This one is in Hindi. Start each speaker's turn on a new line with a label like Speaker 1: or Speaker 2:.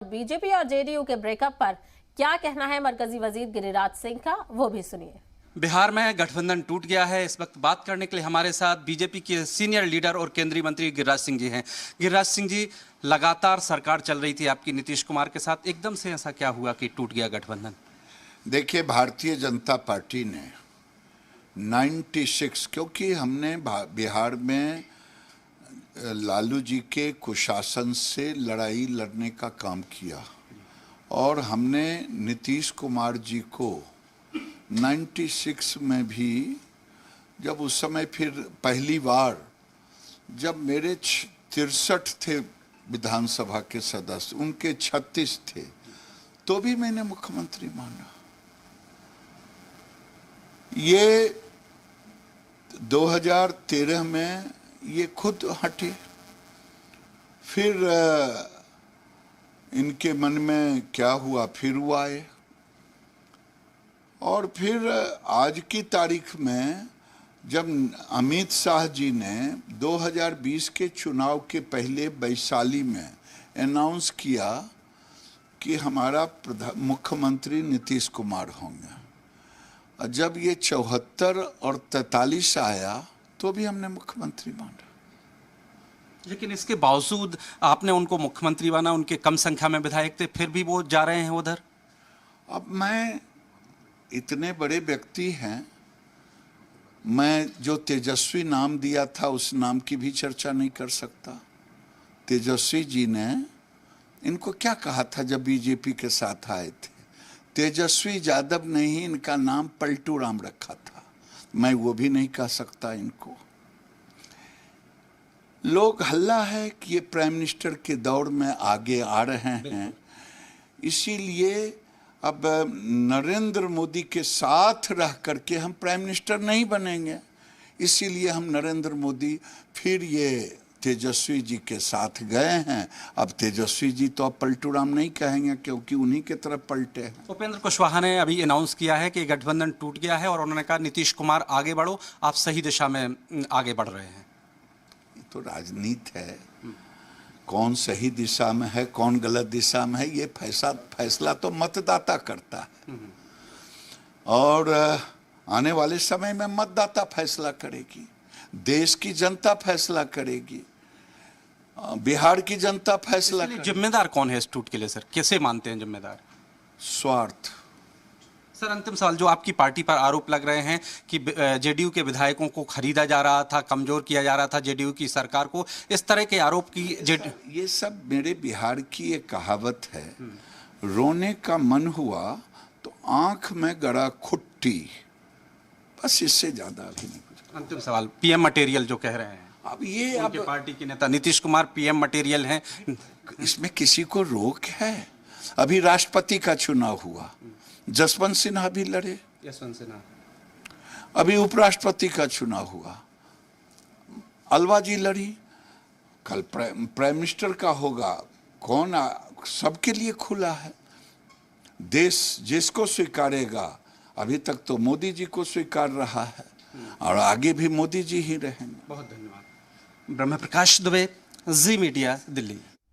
Speaker 1: बीजेपी और जेडीयू के ब्रेकअप पर क्या कहना है मरकजी वजीर गिरिराज सिंह का, वो भी सुनिए।
Speaker 2: बिहार में गठबंधन टूट गया है। इस वक्त बात करने के लिए हमारे साथ बीजेपी के सीनियर लीडर और केंद्रीय मंत्री गिरिराज सिंह जी हैं। गिरिराज सिंह जी, लगातार सरकार चल रही थी आपकी नीतीश कुमार के साथ, एकदम से ऐसा क्या हुआ कि टूट गया गठबंधन?
Speaker 3: देखिए, भारतीय जनता पार्टी ने 96 क्योंकि हमने बिहार में लालू जी के कुशासन से लड़ाई लड़ने का काम किया और हमने नीतीश कुमार जी को 96 में भी, जब उस समय फिर पहली बार जब मेरे 63 थे विधानसभा के सदस्य, उनके 36 थे, तो भी मैंने मुख्यमंत्री माना। ये 2013 में ये खुद हटे, फिर इनके मन में क्या हुआ, फिर वो आए और फिर आज की तारीख में जब अमित शाह जी ने 2020 के चुनाव के पहले वैशाली में अनाउंस किया कि हमारा मुख्यमंत्री नीतीश कुमार होंगे, और जब ये 74 और 43 आया तो भी हमने मुख्यमंत्री माना।
Speaker 2: लेकिन इसके बावजूद आपने उनको मुख्यमंत्री माना, उनके कम संख्या में विधायक थे, फिर भी वो जा रहे हैं उधर।
Speaker 3: अब मैं, इतने बड़े व्यक्ति हैं, मैं जो तेजस्वी नाम दिया था उस नाम की भी चर्चा नहीं कर सकता। तेजस्वी जी ने इनको क्या कहा था जब बीजेपी के साथ आए थे? तेजस्वी यादव ने ही इनका नाम पलटू राम रखा था, मैं वो भी नहीं कह सकता इनको। लोग हल्ला है कि ये प्राइम मिनिस्टर के दौड़ में आगे आ रहे हैं, इसीलिए अब नरेंद्र मोदी के साथ रह करके हम प्राइम मिनिस्टर नहीं बनेंगे, इसीलिए हम नरेंद्र मोदी फिर ये तेजस्वी जी के साथ गए हैं। अब तेजस्वी जी तो अब पलटू राम नहीं कहेंगे क्योंकि उन्हीं के तरफ पलटे हैं।
Speaker 2: उपेंद्र कुशवाहा ने अभी अनाउंस किया है कि गठबंधन टूट गया है और उन्होंने कहा नीतीश कुमार आगे बढ़ो, आप सही दिशा में आगे बढ़ रहे हैं।
Speaker 3: ये तो राजनीति है, कौन सही दिशा में है कौन गलत दिशा में है, ये फैसला तो मतदाता करता है और आने वाले समय में मतदाता फैसला करेगी, देश की जनता फैसला करेगी, बिहार की जनता फैसला करेगी।
Speaker 2: जिम्मेदार कौन है इस टूट के लिए सर, कैसे मानते हैं जिम्मेदार?
Speaker 3: स्वार्थ।
Speaker 2: सर, अंतिम सवाल, जो आपकी पार्टी पर आरोप लग रहे हैं कि जेडीयू के विधायकों को खरीदा जा रहा था, कमजोर किया जा रहा था जेडीयू की सरकार को, इस तरह के आरोप की
Speaker 3: ये सब मेरे बिहार की एक कहावत है, रोने का मन हुआ तो आंख में गड़ा खुट्टी, बस इससे ज्यादा अभी नहीं कुछ।
Speaker 2: अंतिम सवाल, पीएम मटेरियल जो कह रहे हैं,
Speaker 3: अब ये
Speaker 2: आपके पार्टी के नेता नीतीश कुमार पीएम मटेरियल हैं,
Speaker 3: इसमें किसी को रोक है? अभी राष्ट्रपति का चुनाव हुआ, जसवंत सिन्हा भी लड़े,
Speaker 2: यशवंत सिन्हा।
Speaker 3: अभी उपराष्ट्रपति का चुनाव हुआ, अलवा जी लड़ी, कल प्राइम मिनिस्टर का होगा, कौन सबके लिए खुला है, देश जिसको स्वीकारेगा। अभी तक तो मोदी जी को स्वीकार रहा है और आगे भी मोदी जी ही रहेंगे।
Speaker 2: बहुत धन्यवाद। ब्रह्म प्रकाश दुबे, जी मीडिया, दिल्ली।